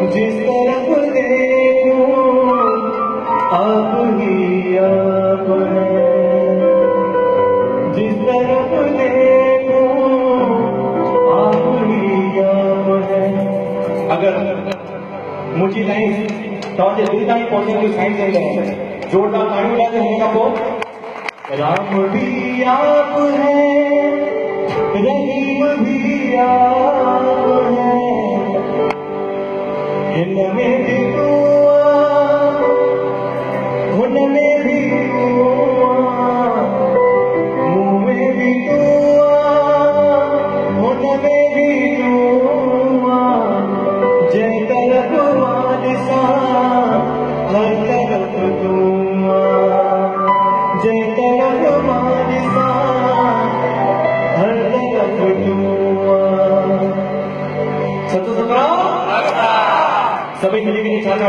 जिस तरफ देखूं आप ही आप हैं, जिस तरफ देखूं आप ही आप हैं. अगर मुझी ताईं तव्हांजे दिलि ताईं पहुचंदी साईं जन लाइ जोरदार ताड़ियूं ॾियां हिन खां पोइ. राम भी आप हैं, रहीम भी आप हैं, इनमें भी दुआ, उनमें भी दुआ, मुँह में भी दुआ, उनमें भी दुआ. जय तरफ वारिसा हर तरफ दुआ, जय तरफ वारिसा हर तरफ दुआ. सत सतराम सभी मिली छा छा